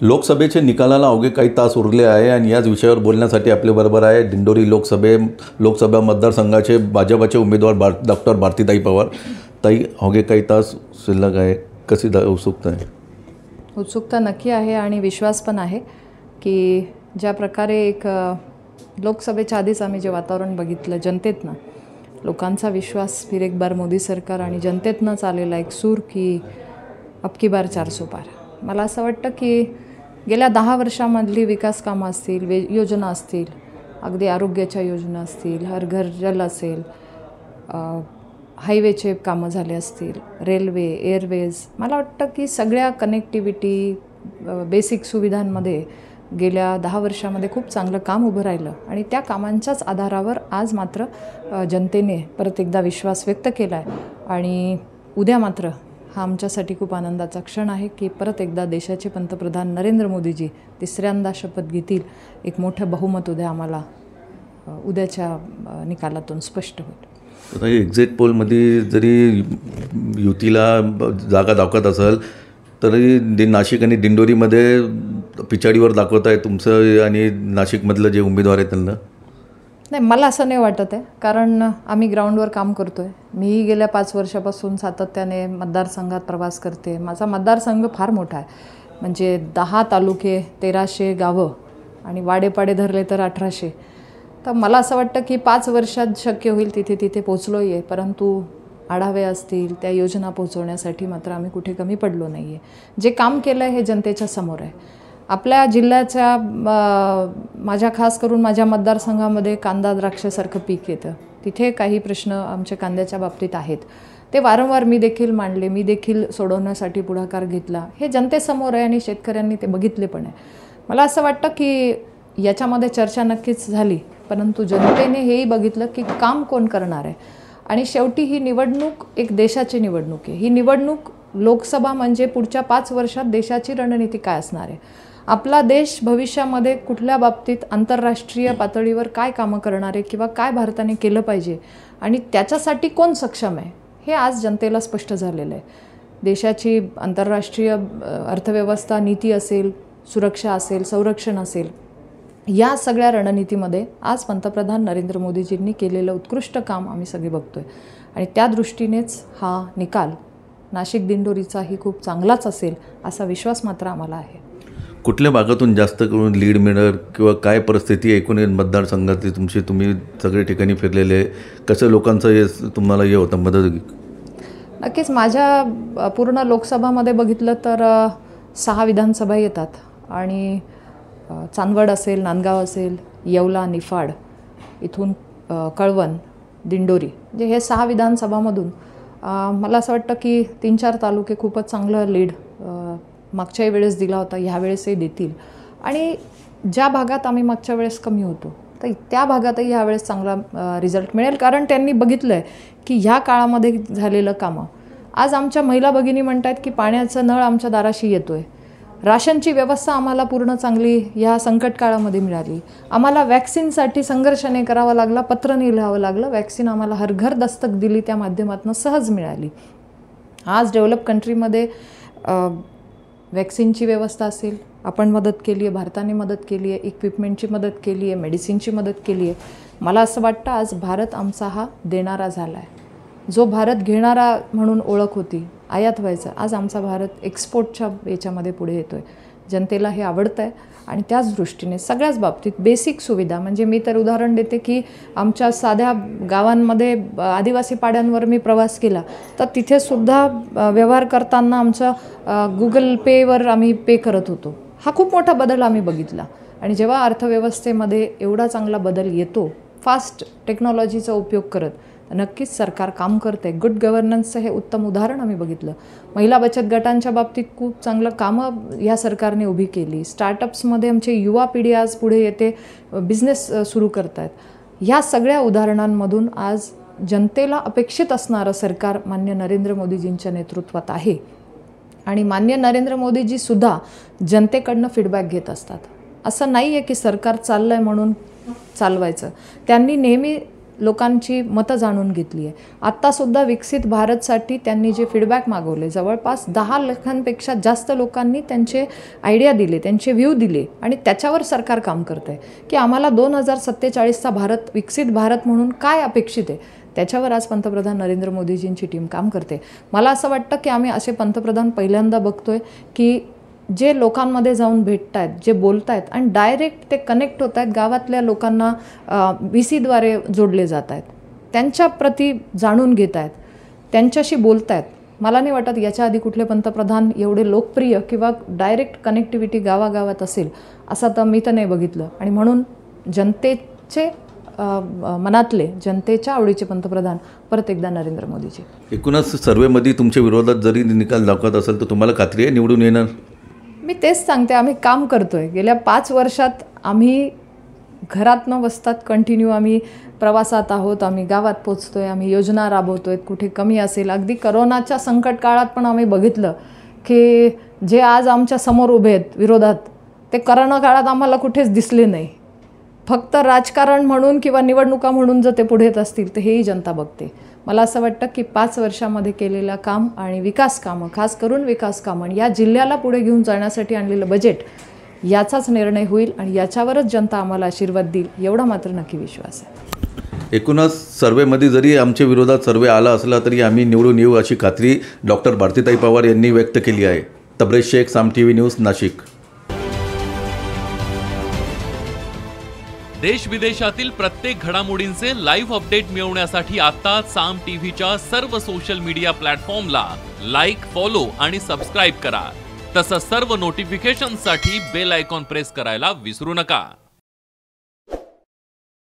लोकसभेच्या निकालाला अवघे काही तास उरले आहे आणि याच विषयावर बोलण्यासाठी आपल्याबरोबर आहे दिंडोरी लोकसभा मतदारसंघाचे भाजपचे उमेदवार डॉक्टर भारतीताई पवार. ताई, अवघे काही तास शिल्लक आहे, कशी उत्सुकता आहे? उत्सुकता नक्की आहे आणि विश्वास पण आहे की ज्या प्रकारे एक लोकसभेच्या आधीच आम्ही जे वातावरण बघितलं जनतेतनं, लोकांचा विश्वास फिर एक बार मोदी सरकार आणि जनतेतनंच आलेला एक सूर की अब की बार 400 पार. मला असं वाटतं की गेल्या 10 वर्षामधली विकास कामं असतील, योजना असतील, अगदी आरोग्याच्या योजना असतील, हर घर जल असेल, हायवेचे कामं झाले असतील, रेल्वे, एअरवेज, मला वाटतं की सगळ्या कनेक्टिव्हिटी, बेसिक सुविधांमध्ये गेल्या 10 वर्षामध्ये खूप चांगलं काम उभं राहिलं आणि त्या कामांच्याच आधारावर आज मात्र जनतेने परत एकदा विश्वास व्यक्त केला आहे. आणि उद्या मात्र हा आमच्यासाठी खूप आनंदाचा क्षण आहे की परत एकदा देशाचे पंतप्रधान नरेंद्र मोदीजी तिसऱ्यांदा शपथ घेतील. एक मोठं बहुमत उद्या आम्हाला उद्याच्या निकालातून स्पष्ट होईल. एक्झिट पोलमध्ये जरी युतीला जागा दाखवत असेल तरी नाशिक आणि दिंडोरीमध्ये पिछाडीवर दाखवत आहे तुमचं आणि नाशिकमधलं जे उमेदवार आहे त्यांना. नाही, मला असं नाही वाटत आहे, कारण आम्ही ग्राउंडवर काम करतो आहे. मीही गेल्या 5 वर्षापासून सातत्याने मतदारसंघात प्रवास करते. माझा मतदारसंघ फार मोठा आहे, म्हणजे 10 तालुके, 1300 गावं आणि वाडेपाडे धरले तर 1800. तर मला असं वाटतं की 5 वर्षात शक्य होईल तिथे पोचलो आहे, परंतु आढावे असतील, त्या योजना पोहोचवण्यासाठी मात्र आम्ही कुठे कमी पडलो नाही आहे. जे काम केलं आहे हे जनतेच्या समोर आहे. आपल्या जिल्ह्याच्या माझ्या खास करून माझ्या मतदारसंघामध्ये कांदा द्राक्षासारखं पीक येतं. तिथे काही प्रश्न आमच्या कांद्याच्या बाबतीत आहेत, ते वारंवार मी देखील मांडले, मी देखील सोडवण्यासाठी पुढाकार घेतला. हे जनतेसमोर आहे आणि शेतकऱ्यांनी ते बघितले पण आहे. मला असं वाटतं की याच्यामध्ये चर्चा नक्कीच झाली, परंतु जनतेने हेही बघितलं की काम कोण करणार आहे. आणि शेवटी ही निवडणूक एक देशाची निवडणूक आहे. ही निवडणूक लोकसभा म्हणजे पुढच्या 5 वर्षात देशाची रणनीती काय असणार आहे, आपला देश भविष्यामध्ये कुठल्या बाबतीत आंतरराष्ट्रीय पातळीवर काय कामं करणार आहे किंवा काय भारताने केलं पाहिजे आणि त्याच्यासाठी कोण सक्षम आहे, हे आज जनतेला स्पष्ट झालेलं आहे. देशाची आंतरराष्ट्रीय अर्थव्यवस्था, नीती असेल, सुरक्षा असेल, संरक्षण असेल, या सगळ्या रणनीतीमध्ये आज पंतप्रधान नरेंद्र मोदीजींनी केलेलं उत्कृष्ट काम आम्ही सगळे बघतो आहे. आणि त्या दृष्टीनेच हा निकाल नाशिक दिंडोरीचाही खूप चांगलाच असेल असा विश्वास मात्र आम्हाला आहे. कुठल्या भागातून जास्त करून लीड मिळणार किंवा काय परिस्थिती एकूण मतदारसंघात तुम्ही सगळे ठिकाणी फिरलेले, कसं लोकांचं हे तुम्हाला हे होतं मदत? नक्कीच माझ्या पूर्ण लोकसभामध्ये बघितलं तर 6 विधानसभा येतात आणि चांदवड असेल, नांदगाव असेल, येवला, निफाड, इथून कळवण, दिंडोरी, म्हणजे हे 6 विधानसभामधून मला असं वाटतं की 3-4 तालुके खूपच चांगलं लीड मागच्याही वेळेस दिला होता, ह्या वेळेसही देतील. आणि ज्या भागात आम्ही मागच्या वेळेस कमी होतो तर त्या भागातही ह्यावेळेस चांगला रिझल्ट मिळेल, कारण त्यांनी बघितलं आहे की ह्या काळामध्ये झालेलं कामं. आज आमच्या महिला भगिनी म्हणत आहेत की पाण्याचं नळ आमच्या दाराशी येतो आहे, राशनची व्यवस्था आम्हाला पूर्ण चांगली ह्या संकट काळामध्ये मिळाली, आम्हाला वॅक्सिनसाठी संघर्ष नाही करावा लागला, पत्र नाही लिहावं लागलं, वॅक्सिन आम्हाला हर घर दस्तक दिली त्या माध्यमातून सहज मिळाली. आज डेव्हलप कंट्रीमध्ये वॅक्सिनची व्यवस्था असेल, आपण मदत केली आहे, भारताने मदत केली आहे, इक्विपमेंटची मदत केली आहे, मेडिसिनची मदत केली आहे. मला असं वाटतं आज भारत आमचा हा देणारा झाला आहे. जो भारत घेणारा म्हणून ओळख होती, आयात व्हायचं, आज आमचा भारत एक्सपोर्टच्या याच्यामध्ये पुढे येतो आहे. जनतेला हे आवडतं आहे आणि त्याच दृष्टीने सगळ्याच बाबतीत बेसिक सुविधा, म्हणजे मी तर उदाहरण देते की आमच्या साध्या गावांमध्ये आदिवासी पाड्यांवर मी प्रवास केला तर तिथेसुद्धा व्यवहार करताना आमचं गुगल पेवर आम्ही पे करत होतो. हा खूप मोठा बदल आम्ही बघितला. आणि जेव्हा अर्थव्यवस्थेमध्ये एवढा चांगला बदल येतो फास्ट टेक्नॉलॉजीचा उपयोग करत, नक्कीच सरकार काम करते. गुड गव्हर्नन्सचं हे उत्तम उदाहरण आम्ही बघितलं. महिला बचत गटांच्या बाबतीत खूप चांगलं कामं या सरकारने उभी केली. स्टार्टअप्समध्ये आमची युवा पिढी आज पुढे येते, बिझनेस सुरू करत आहेत. ह्या सगळ्या उदाहरणांमधून आज जनतेला अपेक्षित असणारं सरकार मान्य नरेंद्र मोदीजींच्या नेतृत्वात आहे. आणि मान्य नरेंद्र मोदीजीसुद्धा जनतेकडनं फीडबॅक घेत असतात. असं नाही आहे की सरकार चाललं आहे म्हणून चालवायचं. त्यांनी नेहमी लोकांची मतं जाणून घेतली आहे. आत्तासुद्धा विकसित भारतसाठी त्यांनी जे फीडबॅक मागवले, जवळपास 10 लाखांपेक्षा जास्त लोकांनी त्यांचे आयडिया दिले, त्यांचे व्ह्यू दिले आणि त्याच्यावर सरकार काम करतं आहे की आम्हाला 2047चा भारत, विकसित भारत म्हणून काय अपेक्षित आहे, त्याच्यावर आज पंतप्रधान नरेंद्र मोदीजींची टीम काम करते. मला असं वाटतं की आम्ही असे पंतप्रधान पहिल्यांदा बघतोय की जे लोकांमध्ये जाऊन भेटत आहेत, जे बोलत आहेत आणि डायरेक्ट ते कनेक्ट होत आहेत, गावातल्या लोकांना VCद्वारे जोडले जात आहेत, त्यांच्या प्रती जाणून घेत आहेत, त्यांच्याशी बोलत आहेत. मला नाही वाटत याच्या आधी कुठले पंतप्रधान एवढे लोकप्रिय किंवा डायरेक्ट कनेक्टिव्हिटी गावागावात असेल असं तर मी तर नाही बघितलं. आणि म्हणून जनतेचे मनातले, जनतेच्या आवडीचे पंतप्रधान परत एकदा नरेंद्र मोदीजी. एकूणच सर्वेमध्ये तुमच्या विरोधात जरी निकाल दाखवत असेल तर तुम्हाला खात्री आहे निवडून येणार? मी तेच सांगते, आम्ही काम करतोय. गेल्या 5 वर्षात आम्ही घरात न बसतात कंटिन्यू आम्ही प्रवासात आहोत, आम्ही गावात पोचतोय, आम्ही योजना राबवतोय. कुठे कमी असेल, अगदी करोनाच्या संकट काळात पण आम्ही बघितलं की जे आज आमच्या समोर उभे आहेत विरोधात, ते करोना काळात आम्हाला कुठेच दिसले नाही. फक्त राजकारण म्हणून किंवा निवडणुका म्हणून जर ते पुढे येत असतील तर हेही जनता बघते. मला असं वाटतं की 5 वर्षामध्ये केलेलं काम आणि विकास कामं, खास करून विकास कामं, या जिल्ह्याला पुढे घेऊन जाण्यासाठी आणलेलं बजेट, याचाच निर्णय होईल आणि याच्यावरच जनता आम्हाला आशीर्वाद देईल, एवढा मात्र नक्की विश्वास आहे. एकूणच सर्वेमध्ये जरी आमच्या विरोधात सर्वे आला असला तरी आम्ही निवडून येऊ अशी खात्री डॉक्टर भारतीताई पवार यांनी व्यक्त केली आहे. तबरेज शेख, साम TV न्यूज, नाशिक. देश विदेशातील प्रत्येक घडामोडींचे लाईव्ह अपडेट मिळवण्यासाठी आता साम टीव्हीच्या सर्व सोशल मीडिया प्लॅटफॉर्मला लाईक, फॉलो आणि सबस्क्राईब करा. तसंच सर्व नोटिफिकेशनसाठी बेल आयकॉन प्रेस करायला विसरू नका.